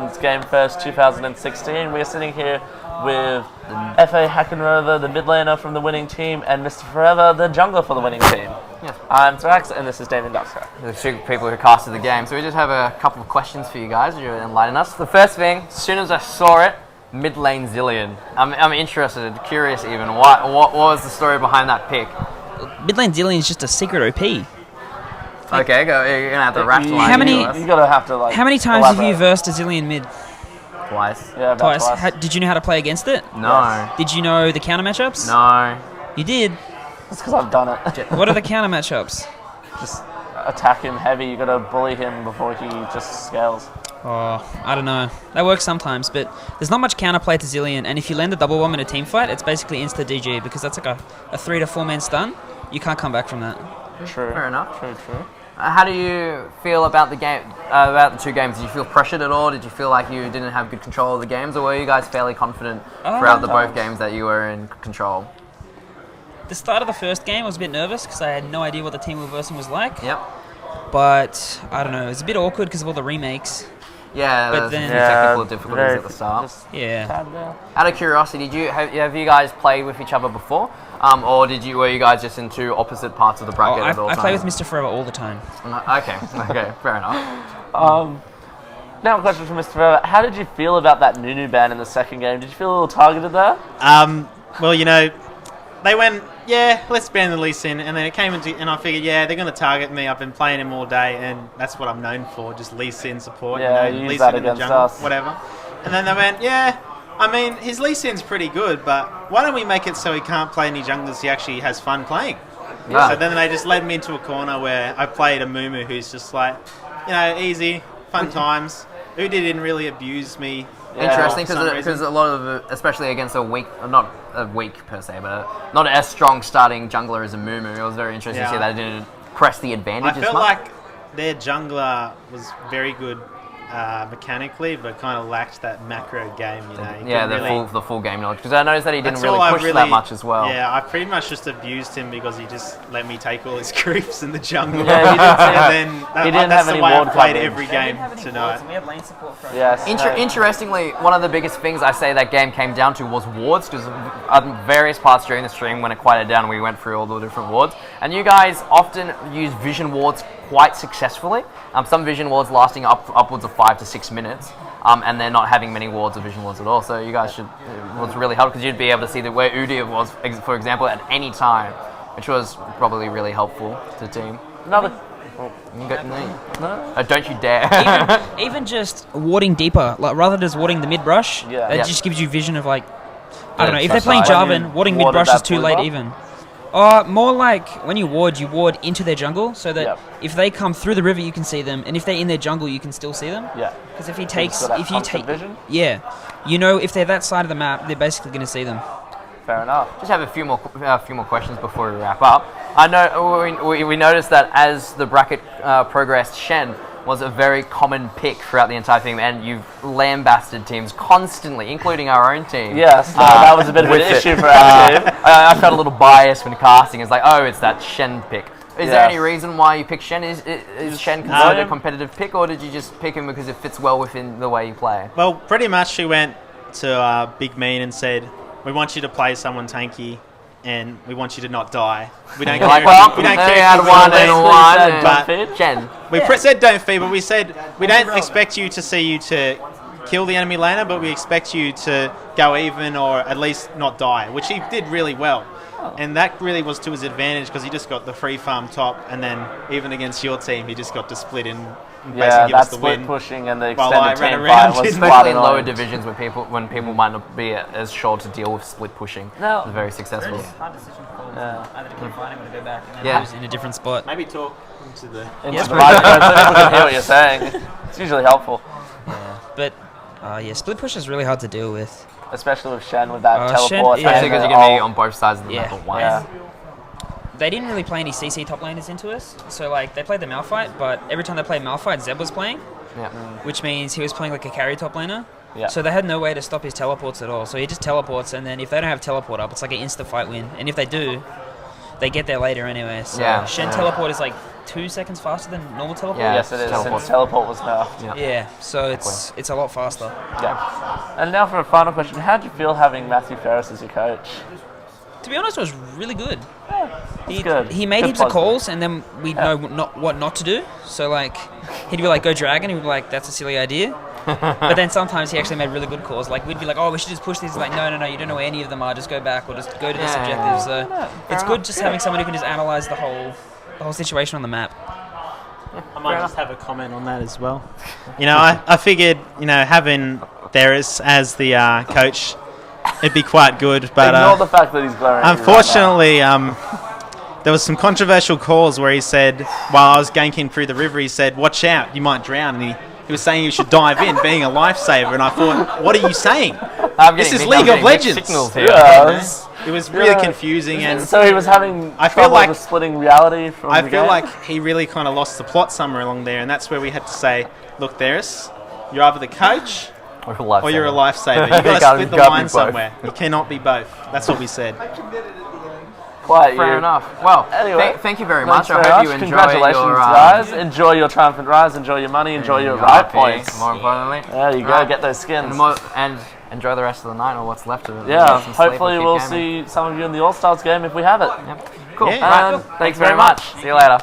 Legends GameFest 2016. We're sitting here with FA Hackenrover, the mid laner from the winning team, and Mr. Forever, the jungler for the winning team. Yes. I'm Thrax, and this is Damien Duxter. The two people who casted the game. So we just have a couple of questions for you guys. You're enlightening us. The first thing, as soon as I saw it, mid lane Zilean. I'm interested, curious even. What was the story behind that pick? Mid lane Zilean is just a secret OP. Okay, you're gonna have to wrap the line. How many? You gotta have to How many times have you versed a Zilean mid? Twice. Yeah, about twice. Did you know how to play against it? No. Yes. Did you know the counter matchups? No. You did. That's because I've done it. What are the counter matchups? Just attack him heavy. You gotta bully him before he just scales. Oh, I don't know. That works sometimes, but there's not much counterplay to Zilean, and if you land the double bomb in a team fight, it's basically insta DG because that's like a 3 to 4 man stun. You can't come back from that. True. Fair enough. True. How do you feel about the game? About the two games? Did you feel pressured at all? Did you feel like you didn't have good control of the games, or were you guys fairly confident throughout the both games that you were in control? The start of the first game, I was a bit nervous because I had no idea what the team we were versing was like. Yep. But I don't know. It was a bit awkward because of all the remakes. Yeah, But there's then- a few technical difficulties at the start. Yeah. Out of curiosity, have you guys played with each other before, or were you guys just in two opposite parts of the bracket at all I times? play with Mr. Forever all the time. Okay, fair enough. Now a question for Mr. Forever. How did you feel about that Nunu ban in the second game? Did you feel a little targeted there? Well, they went, let's ban the Lee Sin, and then it came into, and I figured, they're going to target me. I've been playing him all day, and that's what I'm known for, just Lee Sin support. Yeah, Lee use that Sin in the against jungle, us. whatever. And then they went, his Lee Sin's pretty good, but why don't we make it so he can't play any junglers he actually has fun playing? Yeah. So then they just led me into a corner where I played a Mumu who's just like, easy, fun times. Udi didn't really abuse me. Interesting, for some because reason. a lot of, especially against not a weak per se, but not as strong starting jungler as a Mumu. It was very interesting to see that it didn't press the advantage I as felt much. like their jungler was very good mechanically, but kind of lacked that macro game, the full game knowledge. Because I noticed that he didn't That's really all push that much as well. Yeah, I pretty much just abused him because he just let me take all his creeps in the jungle. Yeah, he didn't that's have the any way I ward played coverage. every game tonight. We have lane support for Yes. Interestingly, one of the biggest things I say that game came down to was wards, because various parts during the stream when it quieted down, we went through all the different wards, and you guys often use vision wards quite successfully. Some vision wards lasting upwards of 5 to 6 minutes, and they're not having many wards or vision wards at all. So you guys should was really helpful because you'd be able to see where Udi was, for example, at any time, which was probably really helpful to the team. Another. Don't you dare! Even just warding deeper, like rather than just warding the mid brush, that just gives you vision of like, I don't know. If they're playing Jarvan, warding mid brush is too late even. More like when you ward into their jungle, so that if they come through the river, you can see them, and if they're in their jungle, you can still see them. Yeah. Because if you take vision. Yeah, if they're that side of the map, they're basically going to see them. Fair enough. Just have a few more questions before we wrap up. I know we noticed that as the bracket progressed, Shen was a very common pick throughout the entire thing, and you've lambasted teams constantly, including our own team. Yes, that was a bit of an issue for our team. I felt a little biased when casting. It's like, it's that Shen pick. Is there any reason why you picked Shen? Is Shen considered a competitive pick, or did you just pick him because it fits well within the way you play? Well, pretty much she went to Big Mean and said, "We want you to play someone tanky, and we want you to not die. We don't care. We don't care had if one you're and late, one. but Shen. we said don't feed, but we said we don't expect you to kill the enemy laner, but we expect you to go even or at least not die," which he did really well. And that really was to his advantage because he just got the free farm top, and then even against your team, he just got to split in and basically give us the split win. pushing and the While I extended ran team around fight was in quite Especially in lower annoying. divisions when people might not be as sure to deal with split pushing. No. It was very successful. Hard decision for either to keep fighting or to go back and Yeah. lose in a different spot. Maybe talk into the... Into the microphone so people can hear what you're saying. It's usually helpful, But split push is really hard to deal with. especially with Shen with that Shen, teleport. yeah. Especially because you're going to be on both sides of the map Yeah. at once. Yeah. They didn't really play any CC top laners into us, so like they played the Malphite, but every time they played Malphite, Zeb was playing, which means he was playing like a carry top laner. Yeah. So they had no way to stop his teleports at all. So he just teleports, and then if they don't have teleport up, it's like an insta fight win. And if they do, they get there later anyway. So Yeah. Shen teleport is like 2 seconds faster than normal teleport. Yeah. Yes, it is. Teleport. Since teleport was nerfed. Yeah, so it's a lot faster. Yeah. And now for a final question: how do you feel having Matthew Ferris as your coach? To be honest, it was really good. Good. He made Good heaps of positive. calls, and then we'd know what not to do. So like, he'd be like, "Go dragon," he'd be like, "That's a silly idea." But then sometimes he actually made really good calls. Like we'd be like, "Oh, we should just push these." He's like, "No, you don't know where any of them are. Just go back or just go to this objective." So it's good just having someone who can just analyze the whole situation on the map. I might just have a comment on that as well. I figured, having Theris as the coach, it'd be quite good. But Ignore the fact that he's glaring at you unfortunately, there was some controversial calls where he said, while I was ganking through the river, he said, "Watch out, you might drown." And he was saying you should dive in, being a lifesaver. And I thought, what are you saying? This is League of Legends. Signals here. It was really confusing, and so he was having trouble with splitting reality from I the feel game? like he really kind of lost the plot somewhere along there, and that's where we had to say, "Look, Theris, you're either the coach or you're a lifesaver. You've got to split the line somewhere. You cannot be both." That's what we said. Quite Fair you. enough. Well, Anyway, thank you very thanks much. I very hope you much. enjoy Congratulations, your guys. Enjoy your triumphant rise. Enjoy your money. Enjoy your right points. More importantly. There you go. Get those skins. And enjoy the rest of the night or what's left of it. Yeah. Get some sleep or Hopefully keep we'll gaming. see some of you in the All Stars game if we have it. Yep. Cool. Yeah. Thanks very much. See you later.